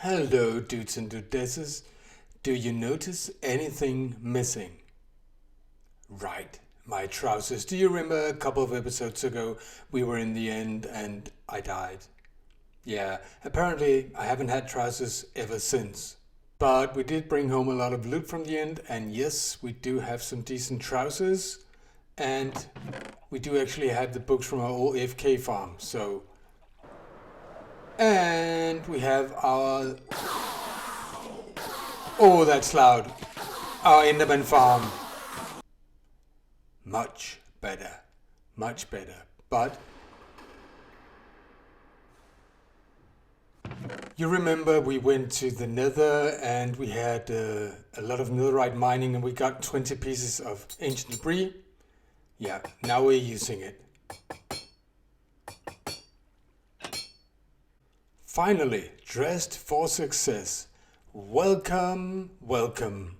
Hello, dudes and dudesses. Do you notice anything missing? Right, my trousers. Do you remember a couple of episodes ago we were in the end and I died? Yeah, apparently I haven't had trousers ever since. But we did bring home a lot of loot from the end, and yes, we do have some decent trousers, and we do actually have the books from our old AFK farm, so. And we have our. Oh, that's loud. Our Enderman farm. Much better. Much better. But you remember we went to the Nether and we had a lot of netherite mining and we got 20 pieces of ancient debris? Yeah, now we're using it. Finally, dressed for success. Welcome, welcome.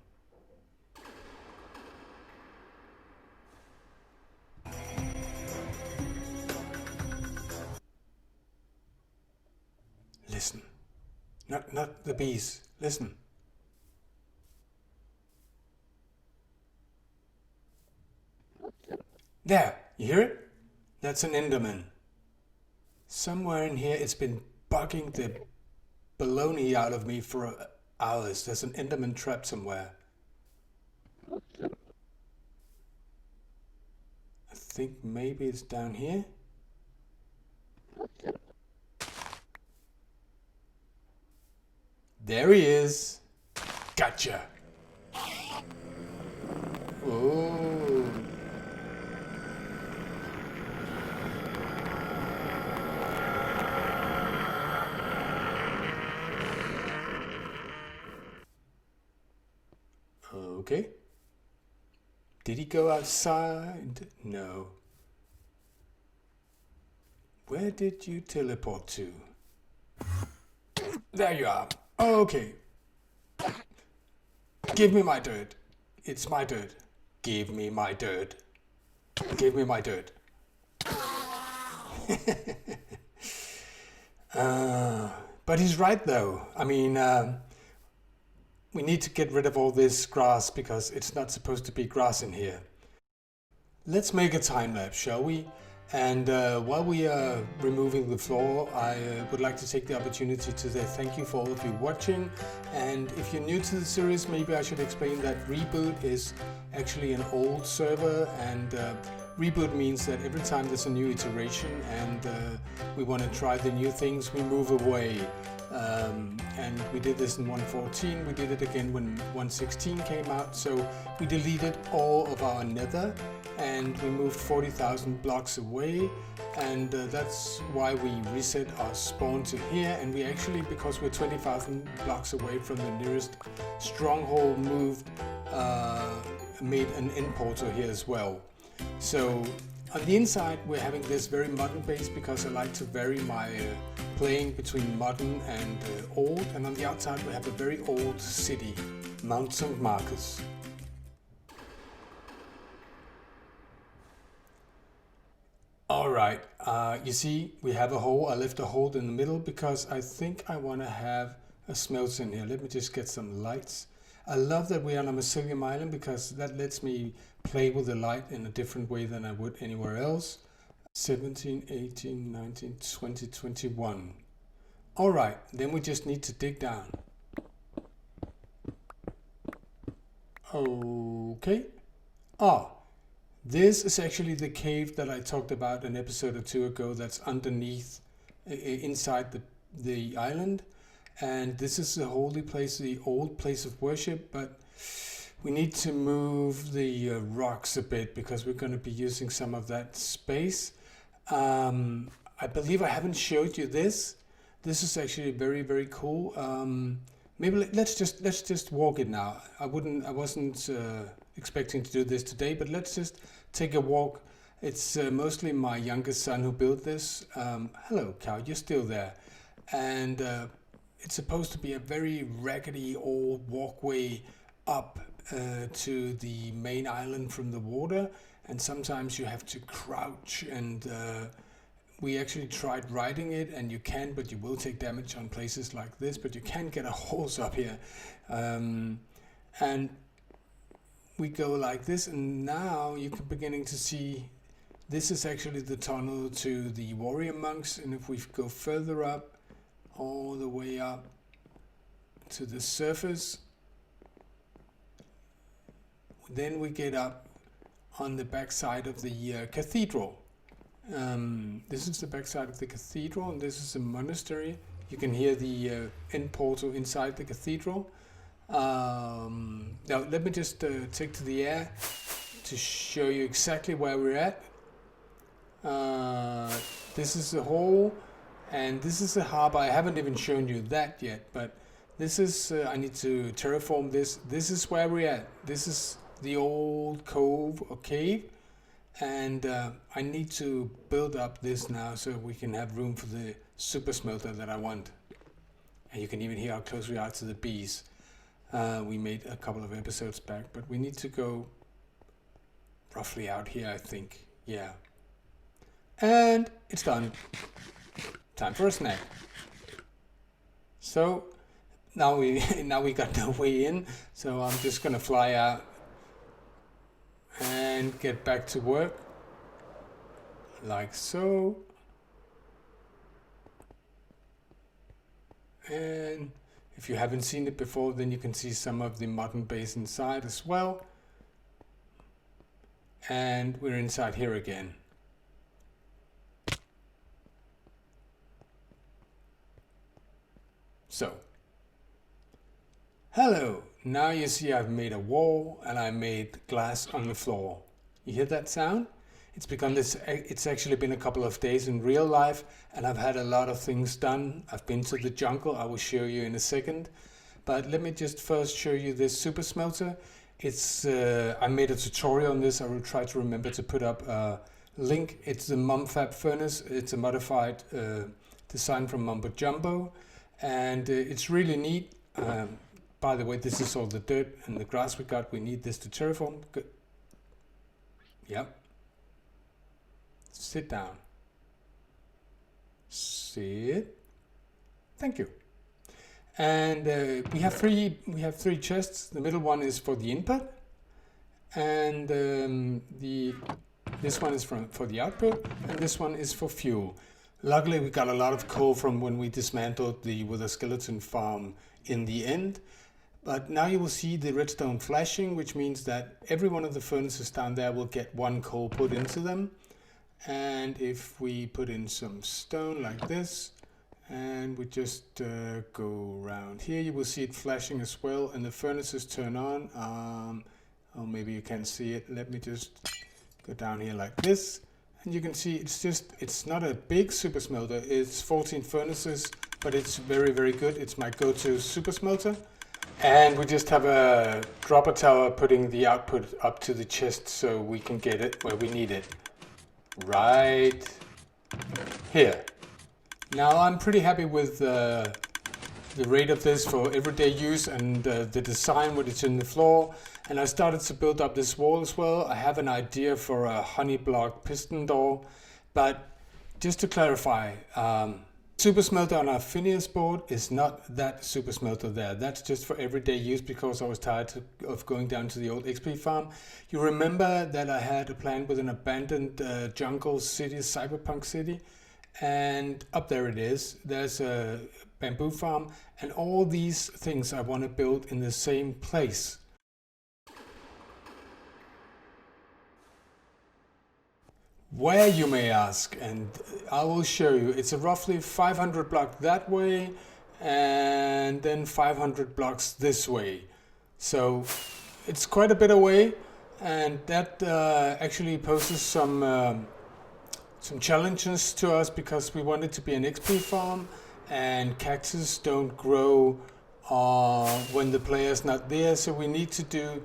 Listen. Not the bees. Listen. There, you hear it? That's an Enderman. Somewhere in here it's been bugging the baloney out of me for hours. There's an Enderman trapped somewhere. I think maybe it's down here. There he is. Gotcha. Oh. Okay. Did he go outside? No. Where did you teleport to? There you are. Okay. Give me my dirt. It's my dirt. Give me my dirt. Give me my dirt. But he's right though. I mean, we need to get rid of all this grass because it's not supposed to be grass in here. Let's make a time lapse, shall we? And while we are removing the floor, I would like to take the opportunity to say thank you for all of you watching. And if you're new to the series, maybe I should explain that Reboot is actually an old server, and Reboot means that every time there's a new iteration and we want to try the new things, we move away. And we did this in 1.14, we did it again when 1.16 came out, so we deleted all of our Nether and we moved 40,000 blocks away, and that's why we reset our spawn to here. And we actually, because we're 20,000 blocks away from the nearest stronghold, made an end portal here as well. So on the inside we're having this very modern base because I like to vary my playing between modern and old, and on the outside we have a very old city, Mount St. Marcus. Alright, you see we have a hole. I left a hole in the middle because I think I want to have a smelter in here. Let me just get some lights. I love that we're on a mycelium island because that lets me play with the light in a different way than I would anywhere else. 17, 18, 19, 20, 21. Alright, then we just need to dig down. Okay. This is actually the cave that I talked about an episode or two ago that's underneath, inside the island. And this is the holy place, the old place of worship, but we need to move the rocks a bit because we're going to be using some of that space. I believe I haven't showed you this. This is actually very, very cool. Maybe let's just walk it now. I wasn't expecting to do this today, but let's just take a walk. It's mostly my youngest son who built this. Hello, cow, you're still there. And it's supposed to be a very raggedy old walkway up to the main island from the water, and sometimes you have to crouch and we actually tried riding it, and you can, but you will take damage on places like this, but you can get a horse up here. And we go like this, and now you can beginning to see this is actually the tunnel to the warrior monks. And if we go further up, all the way up to the surface, then we get up on the back side of the cathedral. This is the back side of the cathedral, and this is a monastery. You can hear the end portal inside the cathedral. Now let me just take to the air to show you exactly where we're at. This is the hall, and this is the harbor. I haven't even shown you that yet, but this is, I need to terraform this. This is where we're at. This is the old cove or cave, and I need to build up this now so we can have room for the super smelter that I want. And you can even hear how close we are to the bees. We made a couple of episodes back, but we need to go roughly out here, I think. Yeah. And it's done. Time for a snack. So now we got no way in, so I'm just gonna fly out and get back to work like so. And if you haven't seen it before, then you can see some of the modern base inside as well. And we're inside here again. So, hello. Now you see I've made a wall and I made glass on the floor. You hear that sound? It's because it's actually been a couple of days in real life, and I've had a lot of things done. I've been to the jungle, I will show you in a second. But let me just first show you this super smelter. It's I made a tutorial on this. I will try to remember to put up a link. It's the Minethefab furnace. It's a modified design from Mumbo Jumbo, and it's really neat. By the way, this is all the dirt and the grass we got. We need this to terraform. Good. Yep. Sit down. Sit. Thank you. And we have three chests. The middle one is for the input, and this one is for the output, and this one is for fuel. Luckily, we got a lot of coal from when we dismantled the Wither skeleton farm in the end. But now you will see the redstone flashing, which means that every one of the furnaces down there will get one coal put into them. And if we put in some stone like this, and we just go around here, you will see it flashing as well, and the furnaces turn on. Oh, maybe you can't see it. Let me just go down here like this, and you can see it's not a big super smelter. It's 14 furnaces, but it's very, very good. It's my go-to super smelter. And we just have a dropper tower putting the output up to the chest so we can get it where we need it. Right here. Now I'm pretty happy with the rate of this for everyday use, and the design when it's in the floor. And I started to build up this wall as well. I have an idea for a honey block piston door, but just to clarify, super smelter on our Phineas board is not that super smelter there. That's just for everyday use because I was tired of going down to the old XP farm. You remember that I had a plan with an abandoned jungle city, cyberpunk city, and up there it is. There's a bamboo farm, and all these things I want to build in the same place. Where, you may ask, and I will show you. It's a roughly 500 block that way, and then 500 blocks this way. So it's quite a bit away, and that actually poses some challenges to us because we want it to be an XP farm, and cactus don't grow when the player's not there. So we need to do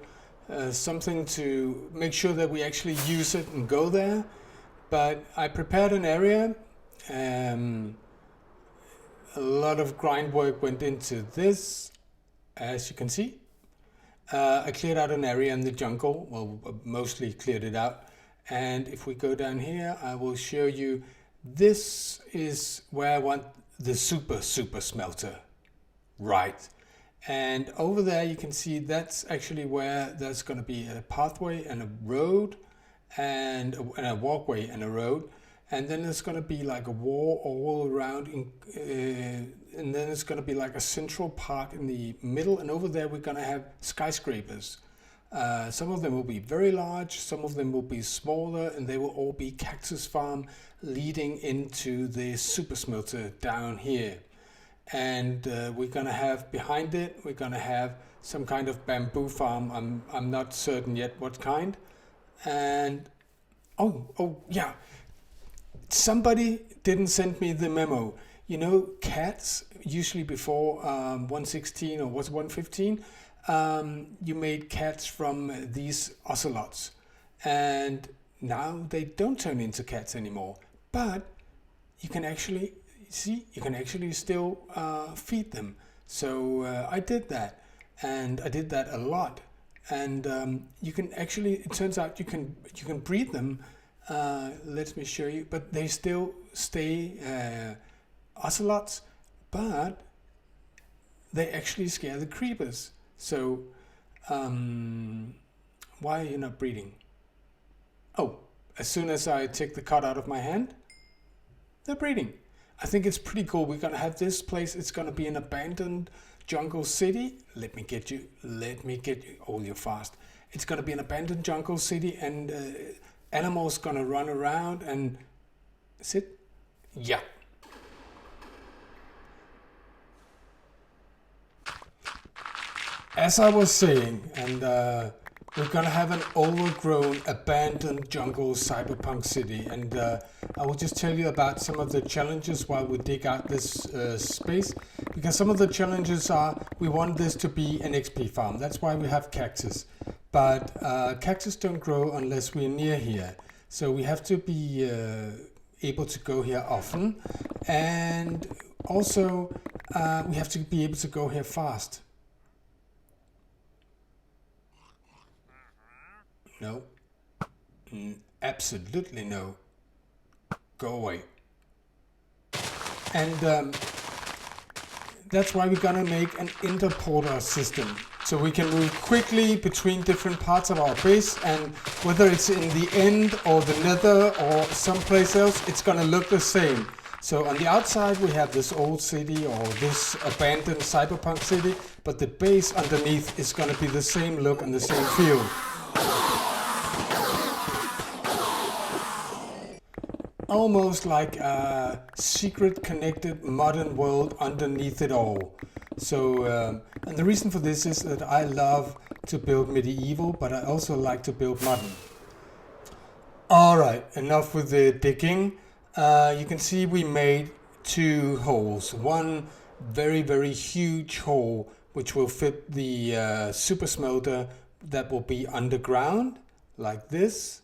something to make sure that we actually use it and go there. But I prepared an area. A lot of grind work went into this, as you can see. I cleared out an area in the jungle, well, mostly cleared it out. And if we go down here, I will show you This is where I want the super smelter. Right. And over there you can see that's actually where there's going to be a pathway and a road and a walkway and a road. And then there's going to be like a wall all around, and then it's going to be like a central part in the middle. And over there we're going to have skyscrapers. Some of them will be very large, some of them will be smaller, and they will all be cactus farm leading into the super smelter down here. And we're going to have behind it, we're going to have some kind of bamboo farm. I'm not certain yet what kind. And oh yeah, somebody didn't send me the memo. You know, cats usually before 1.16 or was 1.15, you made cats from these ocelots, and now they don't turn into cats anymore. But you can actually see, you can actually still feed them. So I did that, and I did that a lot. And you can actually, it turns out you can breed them. Let me show you. But they still stay ocelots, but they actually scare the creepers. So why are you not breeding? Oh, as soon as I take the cut out of my hand, they're breeding. I think it's pretty cool. We're gonna have this place. It's gonna be an abandoned jungle city. Let me get you. Oh, you're fast. It's gonna be an abandoned jungle city, and animals gonna run around and sit. Yeah. As I was saying, and we're gonna have an overgrown, abandoned jungle cyberpunk city, and I will just tell you about some of the challenges while we dig out this space, because some of the challenges are, we want this to be an XP farm. That's why we have cactus, but cactus don't grow unless we're near here, so we have to be able to go here often, and also we have to be able to go here fast. No. Absolutely no. Go away. And that's why we're gonna make an interporter system. So we can move quickly between different parts of our base, and whether it's in the end or the nether or someplace else, it's gonna look the same. So on the outside we have this old city or this abandoned cyberpunk city, but the base underneath is gonna be the same look and the same feel. Almost like a secret connected modern world underneath it all. So, and the reason for this is that I love to build medieval, but I also like to build modern. Alright, enough with the digging. You can see we made two holes. One very huge hole which will fit the super smelter that will be underground, like this.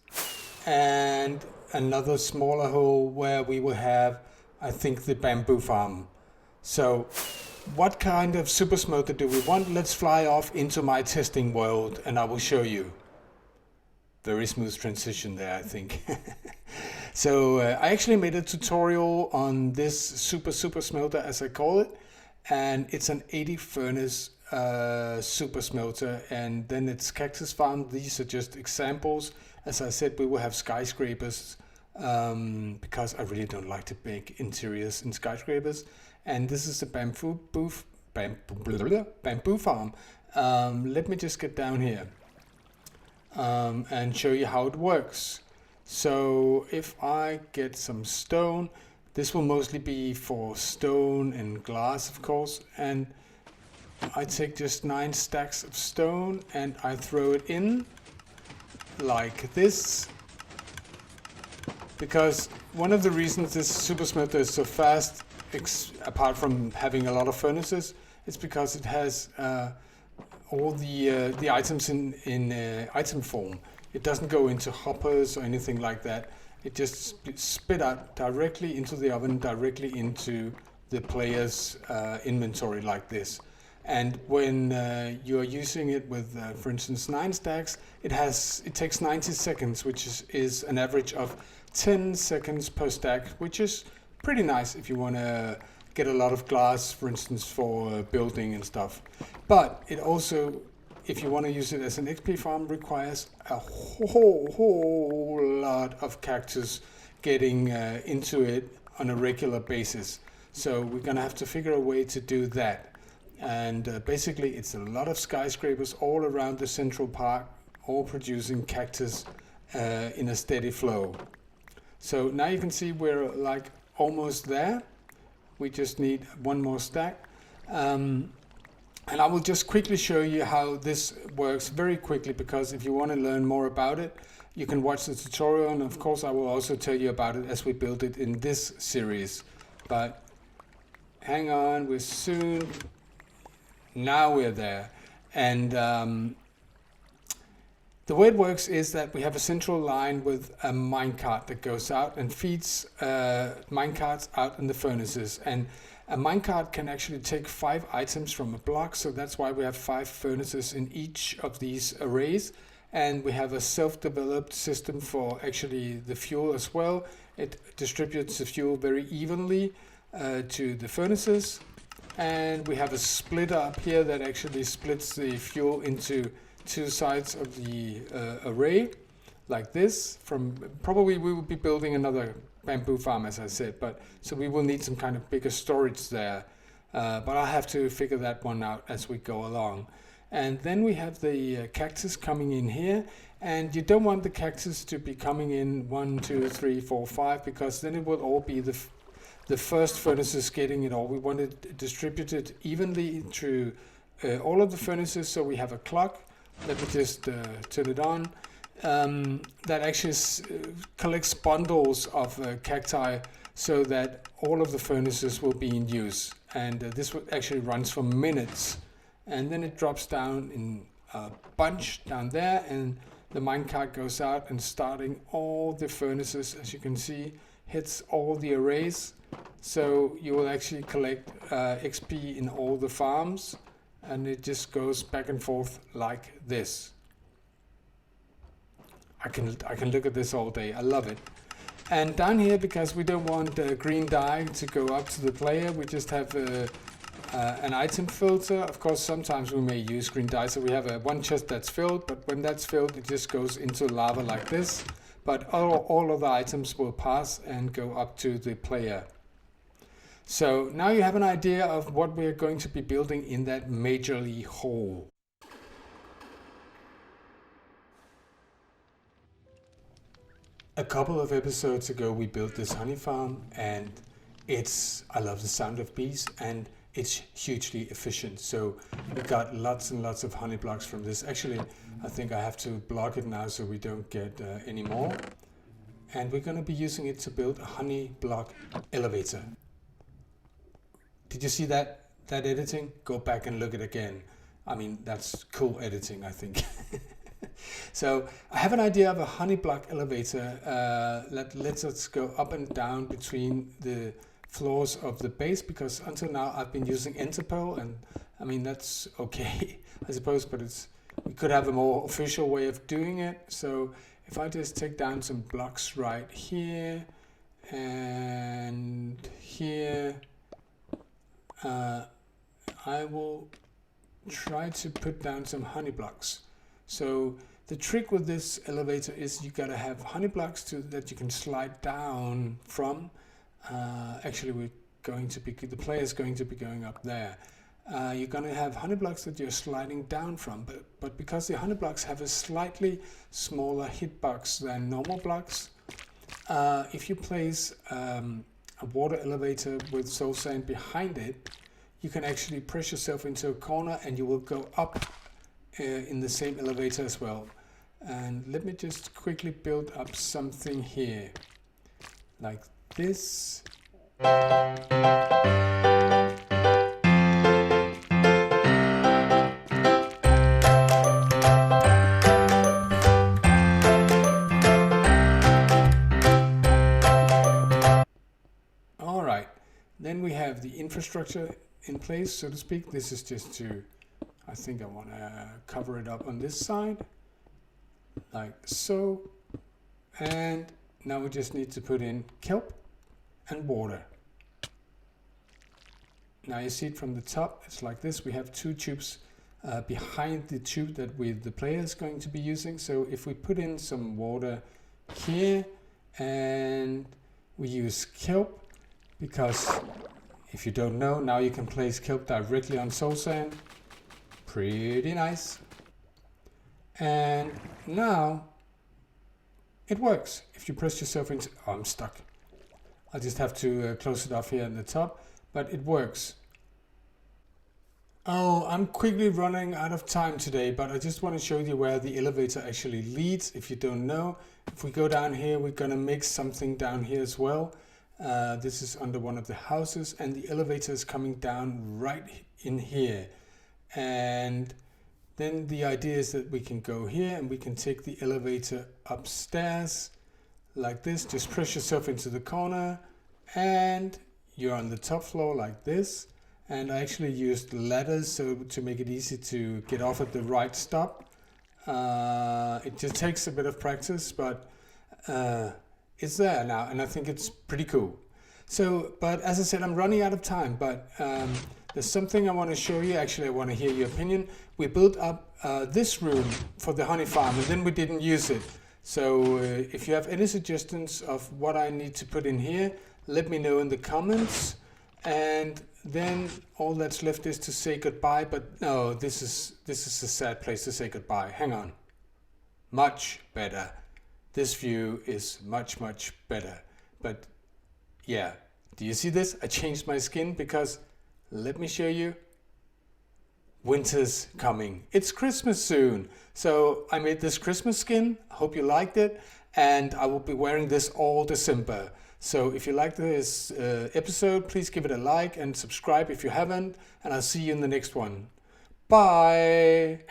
And another smaller hole where we will have, I think, the bamboo farm. So what kind of super smelter do we want? Let's fly off into my testing world and I will show you. Very smooth transition there, I think. So I actually made a tutorial on this super smelter, as I call it, and it's an 80 furnace super smelter, and then it's cactus farm. These are just examples. As I said, we will have skyscrapers because I really don't like to make interiors in skyscrapers. And this is the bamboo farm. Let me just get down here and show you how it works. So if I get some stone, this will mostly be for stone and glass, of course. And I take just 9 stacks of stone and I throw it in like this, because one of the reasons this super smelter is so fast, apart from having a lot of furnaces, is because it has all the items in item form. It doesn't go into hoppers or anything like that. It just spit out directly into the oven, directly into the player's inventory like this. And when you are using it with, for instance, 9 stacks, it takes 90 seconds, which is an average of 10 seconds per stack, which is pretty nice if you want to get a lot of glass, for instance, for building and stuff. But it also, if you want to use it as an XP farm, requires a whole lot of cactus getting into it on a regular basis. So we're going to have to figure a way to do that. And basically it's a lot of skyscrapers all around the central park, all producing cactus in a steady flow. So now you can see we're like almost there. We just need one more stack. And I will just quickly show you how this works very quickly, because if you want to learn more about it, you can watch the tutorial, and of course I will also tell you about it as we build it in this series. But hang on, we're soon, now we're there. And the way it works is that we have a central line with a minecart that goes out and feeds minecarts out in the furnaces. And a minecart can actually take 5 items from a block, so that's why we have 5 furnaces in each of these arrays. And we have a self-developed system for actually the fuel as well. It distributes the fuel very evenly to the furnaces. And we have a splitter up here that actually splits the fuel into 2 sides of the array, like this. From probably we will be building another bamboo farm, as I said, but so we will need some kind of bigger storage there. But I'll have to figure that one out as we go along. And then we have the cactus coming in here, and you don't want the cactus to be coming in 1, 2, 3, 4, 5, because then it will all be the first furnaces getting it all. We want it distributed evenly through all of the furnaces, so we have a clock. Let me just turn it on. That actually collects bundles of cacti so that all of the furnaces will be in use. And this actually runs for minutes. And then it drops down in a bunch down there, and the minecart goes out and starting all the furnaces, as you can see, hits all the arrays. So you will actually collect XP in all the farms, and it just goes back and forth like this. I can look at this all day. I love it. And down here, because we don't want green dye to go up to the player, we just have an item filter. Of course, sometimes we may use green dye, so we have one chest that's filled, but when that's filled, it just goes into lava like this. But all of the items will pass and go up to the player. So now you have an idea of what we're going to be building in that majorly hole. A couple of episodes ago we built this honey farm, and I love the sound of bees, and it's hugely efficient. So we got lots and lots of honey blocks from this. Actually, I think I have to block it now so we don't get any more. And we're going to be using it to build a honey block elevator. Did you see that editing? Go back and look at it again. I mean, that's cool editing, I think. So I have an idea of a honey block elevator that lets us go up and down between the floors of the base, because until now I've been using Enderpearl, and I mean that's okay I suppose, but we could have a more official way of doing it. So if I just take down some blocks right here and here, I will try to put down some honey blocks. So the trick with this elevator is you gotta have honey blocks that you can slide down from. Actually, the player is going to be going up there. You're going to have honey blocks that you're sliding down from, but because the honey blocks have a slightly smaller hitbox than normal blocks, if you place a water elevator with soul sand behind it, you can actually press yourself into a corner and you will go up in the same elevator as well. And let me just quickly build up something here like this. All right, then we have the infrastructure in place, so to speak. This is just I think I want to cover it up on this side like so, and Now we just need to put in kelp and water. Now you see it from the top, it's like this. We have 2 tubes behind the tube that the player is going to be using. So if we put in some water here and we use kelp, because if you don't know, now you can place kelp directly on soul sand. Pretty nice. And now it works. If you press yourself into... Oh, I'm stuck. I just have to close it off here at the top, but it works. Oh, I'm quickly running out of time today, but I just want to show you where the elevator actually leads. If you don't know, if we go down here, we're going to make something down here as well. This is under one of the houses, and the elevator is coming down right in here. And then the idea is that we can go here and we can take the elevator upstairs like this. Just press yourself into the corner and you're on the top floor like this. And I actually used ladders so to make it easy to get off at the right stop. It just takes a bit of practice, but it's there now, and I think it's pretty cool. So, but as I said, I'm running out of time, but there's something I want to show you. Actually, I want to hear your opinion. We built up this room for the honey farm, and then we didn't use it. So if you have any suggestions of what I need to put in here, let me know in the comments. And then all that's left is to say goodbye. But no, this is a sad place to say goodbye. Hang on. Much better. This view is much better. But yeah, do you see this? I changed my skin because, let me show you. Winter's coming. It's Christmas soon. So I made this Christmas skin. Hope you liked it. And I will be wearing this all December. So if you like this episode, please give it a like and subscribe if you haven't. And I'll see you in the next one. Bye.